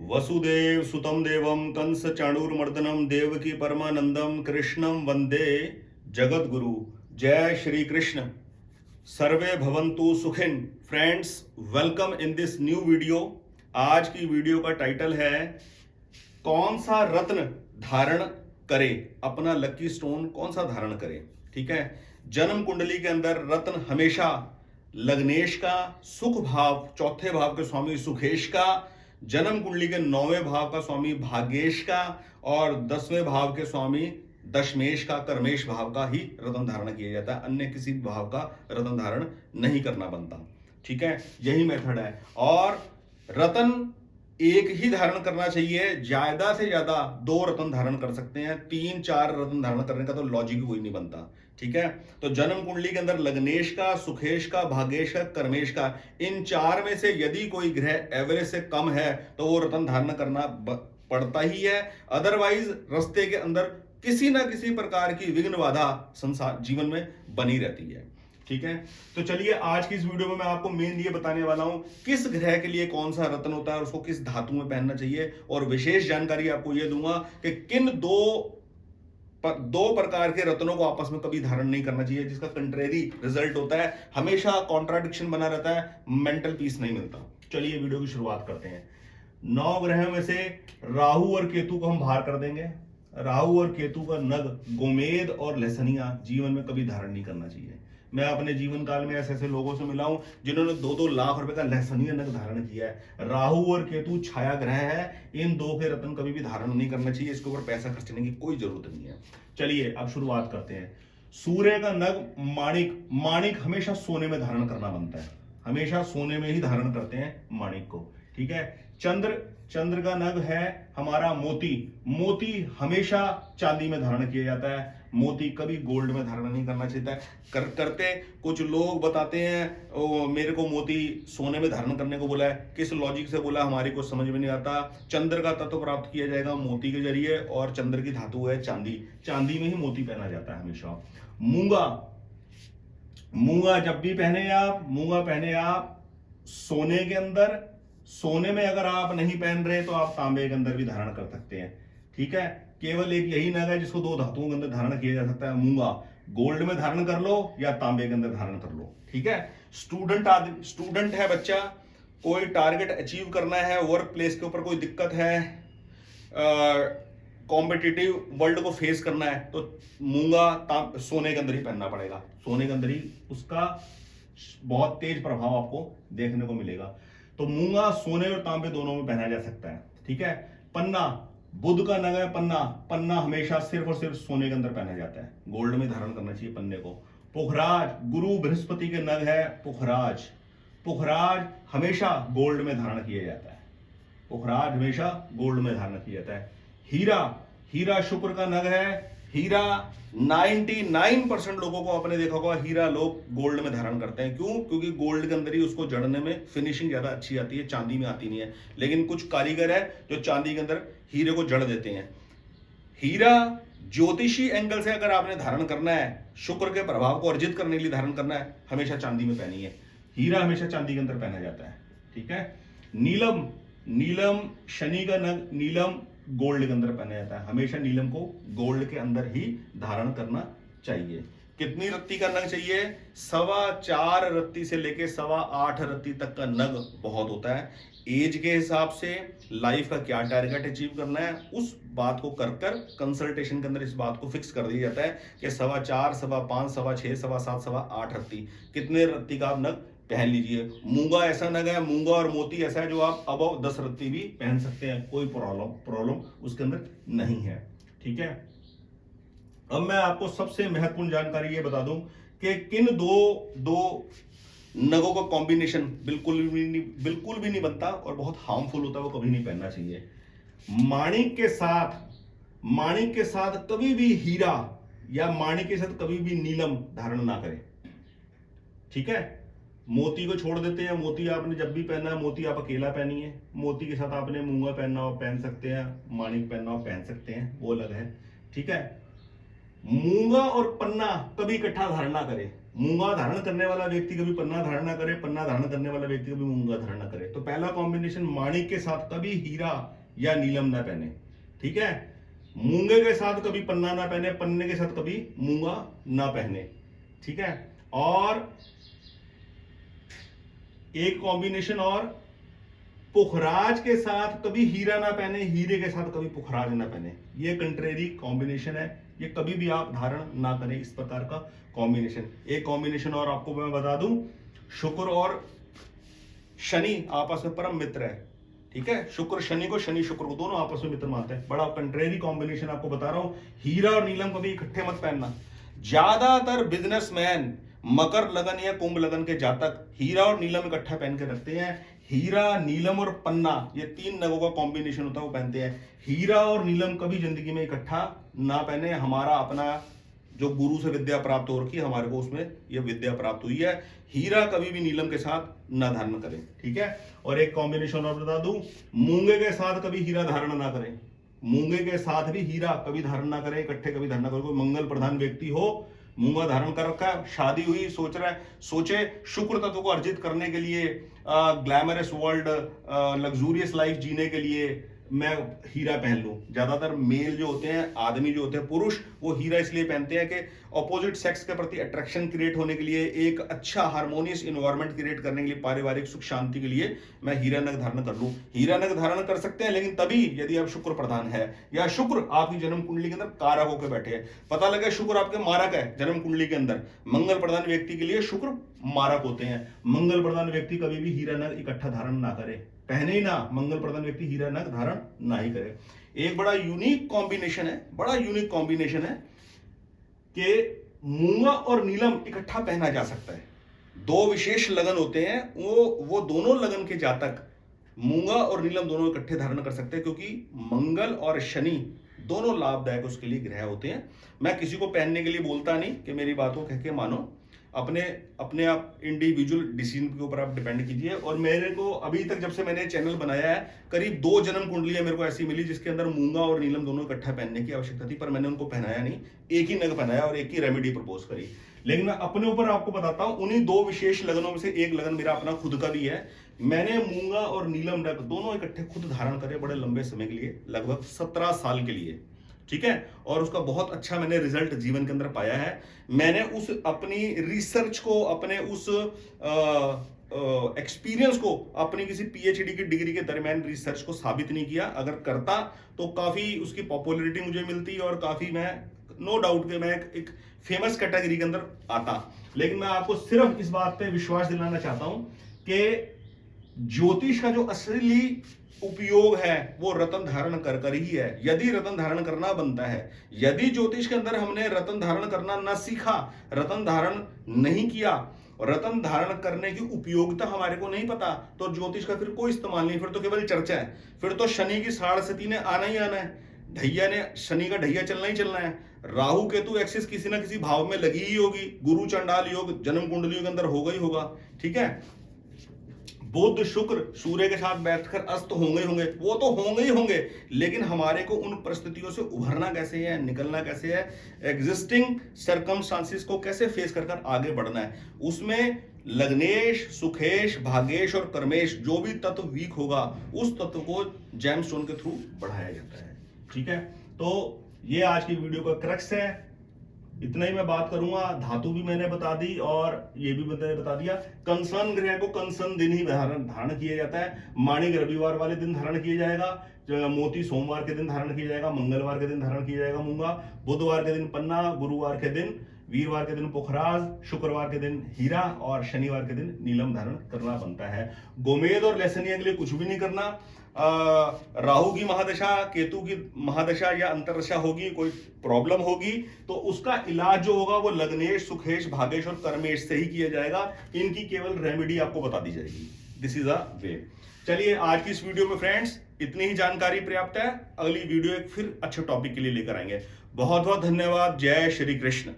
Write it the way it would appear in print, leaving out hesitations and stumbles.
वसुदेव सुतम देवम कंस चाणूरमर्दनम देवकी परमानंदम कृष्णम वंदे जगत गुरु। जय श्री कृष्ण। सर्वे भवन्तु सुखिन। Friends, welcome in this new video. आज की वीडियो का टाइटल है कौन सा रत्न धारण करे, अपना लकी स्टोन कौन सा धारण करे। ठीक है, जन्म कुंडली के अंदर रत्न हमेशा लग्नेश का, सुख भाव चौथे भाव के स्वामी सुखेश का, जन्म कुंडली के 9वें भाव का स्वामी भाग्येश का और 10वें भाव के स्वामी दशमेश का, कर्मेश भाव का ही रत्न धारण किया जाता है। अन्य किसी भाव का रत्न धारण नहीं करना बनता। ठीक है, यही मेथड है। और रत्न एक ही धारण करना चाहिए, ज्यादा से ज्यादा 2 रत्न धारण कर सकते हैं, 3-4 रत्न धारण करने का तो लॉजिक कोई नहीं बनता। ठीक है, तो जन्म कुंडली के अंदर लग्नेश का, सुखेश का, भाग्येश का, कर्मेश का, इन 4 में से यदि कोई ग्रह एवरेज से कम है तो वो रत्न धारण करना पड़ता ही है। अदरवाइज रास्ते के अंदर किसी ना किसी प्रकार की विघ्न बाधा संसार जीवन में बनी रहती है। ठीक है, तो चलिए आज की इस वीडियो में मैं आपको मेन ये बताने वाला हूं किस ग्रह के लिए कौन सा रत्न होता है और उसको किस धातु में पहनना चाहिए, और विशेष जानकारी आपको ये दूंगा कि किन दो प्रकार के रत्नों को आपस में कभी धारण नहीं करना चाहिए, जिसका कंट्रेरी रिजल्ट होता है, हमेशा कॉन्ट्राडिक्शन बना रहता है, मेंटल पीस नहीं मिलता। चलिए वीडियो की शुरुआत करते हैं। 9 ग्रहों में से राहु और केतु को हम बाहर कर देंगे। राहु और केतु का नग गोमेद और लहसनिया जीवन में कभी धारण नहीं करना चाहिए। मैं अपने जीवन काल में ऐसे ऐसे लोगों से मिला हूं जिन्होंने 2-2 लाख रुपए का लहसनिया नग धारण किया है। राहु और केतु छाया ग्रह है, इन 2 के रत्न कभी भी धारण नहीं करना चाहिए, इसके ऊपर पैसा खर्चने की कोई जरूरत नहीं है। चलिए अब शुरुआत करते हैं। सूर्य का नग माणिक। माणिक हमेशा सोने में धारण करना बनता है, हमेशा सोने में ही धारण करते हैं माणिक को। ठीक है, चंद्र का नग है हमारा मोती। मोती हमेशा चांदी में धारण किया जाता है, मोती कभी गोल्ड में धारण नहीं करना चाहिए। करते कुछ लोग बताते हैं मेरे को मोती सोने में धारण करने को बोला है, किस लॉजिक से बोला हमारी को समझ में नहीं आता। चंद्र का तत्व प्राप्त किया जाएगा मोती के जरिए, और चंद्र की धातु है चांदी, चांदी में ही मोती पहना जाता है हमेशा। मूंगा, मूंगा जब भी पहने आप, मूंगा पहने आप सोने के अंदर, सोने में अगर आप नहीं पहन रहे तो आप तांबे के अंदर भी धारण कर सकते हैं। ठीक है, केवल एक यही नग है जिसको 2 धातुओं के अंदर धारण किया जा सकता है, मूंगा। गोल्ड में धारण कर लो या तांबे के अंदर धारण कर लो। ठीक है, स्टूडेंट है बच्चा, कोई टारगेट अचीव करना है, वर्क प्लेस के ऊपर कोई दिक्कत है, कॉम्पिटिटिव वर्ल्ड को फेस करना है, तो मूंगा सोने के अंदर ही पहनना पड़ेगा। सोने के अंदर ही उसका बहुत तेज प्रभाव आपको देखने को मिलेगा। तो मूंगा सोने और तांबे दोनों में पहना जा सकता है। ठीक है, पन्ना, बुध का नग है पन्ना। पन्ना हमेशा सिर्फ और सिर्फ सोने के अंदर पहना जाता है, गोल्ड में धारण करना चाहिए पन्ने को। पुखराज, गुरु बृहस्पति के नग है पुखराज। पुखराज हमेशा गोल्ड में धारण किया जाता है, पुखराज हमेशा गोल्ड में धारण किया जाता है। हीरा, हीरा शुक्र का नग है। हीरा 99% लोगों को आपने देखा होगा, हीरा लोग गोल्ड में धारण करते हैं। क्यों? क्योंकि गोल्ड के अंदर ही उसको जड़ने में फिनिशिंग ज्यादा अच्छी आती है, चांदी में आती नहीं है। लेकिन कुछ कारीगर है जो चांदी के अंदर हीरे को जड़ देते हैं। हीरा ज्योतिषी एंगल से अगर आपने धारण करना है, शुक्र के प्रभाव को अर्जित करने के लिए धारण करना है, हमेशा चांदी में पहनी है। हीरा हमेशा चांदी के अंदर पहना जाता है। ठीक है, नीलम, नीलम शनि का नग, नीलम गोल्ड के अंदर पहना जाता है, हमेशा नीलम को गोल्ड के अंदर ही धारण करना चाहिए। कितनी रत्ती का नग चाहिए? 4.25 रत्ती से लेके 8.25 रत्ती तक का नग बहुत होता है। एज के हिसाब से लाइफ का क्या टारगेट अचीव करना है, उस बात को कर कंसल्टेशन के अंदर इस बात को फिक्स कर दिया जाता है कि 4.25, 5.25, 6.25, 7.25, 8.25 रत्ती, कितने रत्ती का आप नग पहन लीजिए। मूंगा ऐसा नग है, मूंगा और मोती ऐसा है जो आप अबव 10 रत्ती भी पहन सकते हैं, कोई प्रॉब्लम उसके अंदर नहीं है। ठीक है, अब मैं आपको सबसे महत्वपूर्ण जानकारी ये बता दूं कि किन दो नगों का कॉम्बिनेशन बिल्कुल भी नहीं बनता और बहुत हार्मफुल होता है, वो कभी नहीं पहनना चाहिए। माणिक के साथ कभी भी हीरा या माणिक के साथ कभी भी नीलम धारण ना करें। ठीक है, मोती को छोड़ देते हैं, मोती आपने जब भी पहनना है मोती आप अकेला पहनिए, मोती के साथ आपने मूंगा पहनना हो पहन सकते हैं, माणिक पहनना हो पहन सकते हैं, वो अलग है। ठीक है, मूंगा और पन्ना कभी इकट्ठा धारण ना करें। मूंगा धारण करने वाला व्यक्ति कभी पन्ना धारण ना करे, पन्ना धारण करने वाला व्यक्ति कभी मूंगा धारण ना करे। तो पहला कॉम्बिनेशन, माणिक के साथ कभी हीरा या नीलम ना पहने, ठीक है। मूंगे के साथ कभी पन्ना ना पहने, पन्ने के साथ कभी मूंगा ना पहने, ठीक है। और एक कॉम्बिनेशन और, पुखराज के साथ कभी हीरा ना पहने, हीरे के साथ कभी पुखराज ना पहने। ये कंट्रेरी कॉम्बिनेशन है, ये कभी भी आप धारण ना करें इस प्रकार का कॉम्बिनेशन। एक कॉम्बिनेशन और आपको मैं बता दूं, शुक्र और शनि आपस में परम मित्र है, ठीक है। शुक्र शनि को, शनि शुक्र को, दोनों आपस में मित्र मानते हैं। बड़ा कंट्रेरी कॉम्बिनेशन आपको बता रहा हूं। हीरा और नीलम कभी इकट्ठे मत पहनना। ज्यादातर बिजनेसमैन मकर लगन या कुंभ लगन के जातक हीरा और नीलम इकट्ठा पहन के रखते हैं। हीरा, नीलम और पन्ना, ये 3 नगों का कॉम्बिनेशन होता है, वो पहनते हैं। हीरा और नीलम कभी जिंदगी में इकट्ठा ना पहने। हमारा अपना जो गुरु से विद्या प्राप्त हो रखी है, हमारे को उसमें ये विद्या प्राप्त हुई है। हीरा कभी भी नीलम के साथ ना धारण करें, ठीक है। और एक कॉम्बिनेशन और बता दूं, मूंगे के साथ कभी हीरा धारण ना करें। मूंगे के साथ भी हीरा कभी धारण ना करें, इकट्ठे कभी धारण ना करें। कोई मंगल प्रधान व्यक्ति हो, मूंगा धारण कर रखा है, शादी हुई, सोच रहा है, सोचे शुक्र तत्व को अर्जित करने के लिए, ग्लैमरस वर्ल्ड, लग्जूरियस लाइफ जीने के लिए मैं हीरा पहन लूं। ज्यादातर मेल जो होते हैं, आदमी जो होते हैं, पुरुष, वो हीरा इसलिए पहनते हैं कि ऑपोजिट सेक्स के प्रति अट्रैक्शन क्रिएट होने के लिए, एक अच्छा हार्मोनियस इन्वायरमेंट क्रिएट करने के लिए, पारिवारिक सुख शांति के लिए मैं हीरा नग धारण कर लूं। हीरा नग धारण कर सकते हैं, लेकिन तभी यदि आप शुक्र प्रधान है या शुक्र आपकी जन्म कुंडली के अंदर कारक होकर बैठे हैं। पता लगे शुक्र आपके मारक है जन्म कुंडली के अंदर, मंगल प्रधान व्यक्ति के लिए शुक्र मारक होते हैं। मंगल प्रधान व्यक्ति कभी भी हीरा नग इकट्ठा धारण ना करे, पहने ही ना। मंगल प्रधान व्यक्ति हीरा नग धारण ना ही करे। एक बड़ा यूनिक कॉम्बिनेशन है, बड़ा यूनिक कॉम्बिनेशन है कि मूंगा और नीलम इकट्ठा पहना जा सकता है। 2 विशेष लगन होते हैं, वो दोनों लगन के जातक मूंगा और नीलम दोनों इकट्ठे धारण कर सकते हैं, क्योंकि मंगल और शनि दोनों लाभदायक उसके लिए ग्रह होते हैं। मैं किसी को पहनने के लिए बोलता नहीं कि मेरी बात को कह के मानो, अपने आप इंडिविजुअल डिसीजन के ऊपर आप डिपेंड कीजिए। और मेरे को अभी तक जब से मैंने चैनल बनाया है, करीब 2 जन्म कुंडलियां मेरे को ऐसी मिली जिसके अंदर मूंगा और नीलम दोनों इकट्ठा पहनने की आवश्यकता थी, पर मैंने उनको पहनाया नहीं, एक ही नग पहनाया और एक ही रेमेडी प्रपोज करी। लेकिन मैं अपने ऊपर आपको बताता हूं, उन्हीं 2 विशेष लगनों में से एक लगन मेरा अपना खुद का भी है। मैंने मूंगा और नीलम नग दोनों इकट्ठे खुद धारण करे बड़े लंबे समय के लिए, लगभग 17 साल के लिए, ठीक है। और उसका बहुत अच्छा मैंने रिजल्ट जीवन के अंदर पाया है। मैंने उस अपनी रिसर्च को, अपने उस एक्सपीरियंस को अपनी किसी पीएचडी की डिग्री के दरमियान रिसर्च को साबित नहीं किया। अगर करता तो काफी उसकी पॉपुलैरिटी मुझे मिलती और काफी मैं, नो डाउट कि मैं एक फेमस कैटेगरी के अंदर आता। लेकिन मैं आपको सिर्फ इस बात पे विश्वास दिलाना चाहता हूं कि ज्योतिष का जो असली उपयोग है वो रत्न धारण कर कर ही है। यदि रत्न धारण करना बनता है, यदि ज्योतिष के अंदर हमने रत्न धारण करना ना सीखा, रत्न धारण नहीं किया, रत्न धारण करने की उपयोगिता हमारे को नहीं पता, तो ज्योतिष का फिर कोई इस्तेमाल नहीं, फिर तो केवल चर्चा है। फिर तो शनि की 6.5 ने आना ही आना है, ढैया ने, शनि का ढैया चलना ही चलना है। राहु केतु एक्सिस किसी ना किसी भाव में लगी ही होगी, गुरु चंडाल योग जन्म कुंडलियों के अंदर होगा ही होगा, ठीक है। बुध शुक्र सूर्य के साथ बैठकर अस्त होंगे होंगे, वो तो होंगे ही होंगे, लेकिन हमारे को उन परिस्थितियों से उभरना कैसे है, निकलना कैसे है, एग्जिस्टिंग सर्कमस्टांसिस को कैसे फेस कर आगे बढ़ना है, उसमें लग्नेश, सुखेश, भागेश और कर्मेश जो भी तत्व वीक होगा उस तत्व को जेमस्टोन के थ्रू बढ़ाया जाता है, ठीक है। तो ये आज की वीडियो का क्रक्स है। इतना ही मैं बात करूंगा। धातु भी मैंने बता दी और ये भी मैंने बता दिया। कंसर्न ग्रह को कंसर्न दिन ही धारण किया जाता है। माणिक रविवार वाले दिन धारण किया जाएगा, मोती सोमवार के दिन धारण किया जाएगा, मंगलवार के दिन धारण किया जाएगा मूंगा, बुधवार के दिन पन्ना, गुरुवार के दिन, वीरवार के दिन पुखराज, शुक्रवार के दिन हीरा और शनिवार के दिन नीलम धारण करना बनता है। गोमेद और लेसनिया के लिए कुछ भी नहीं करना। राहु की महादशा, केतु की महादशा या अंतरदशा होगी, कोई प्रॉब्लम होगी तो उसका इलाज जो होगा वो लग्नेश, सुखेश, भागेश और कर्मेश से ही किया जाएगा। इनकी केवल रेमेडी आपको बता दी जाएगी। दिस इज अ वे। चलिए आज की इस वीडियो में फ्रेंड्स इतनी ही जानकारी पर्याप्त है। अगली वीडियो एक फिर अच्छे टॉपिक के लिए लेकर आएंगे। बहुत बहुत धन्यवाद। जय श्री कृष्ण।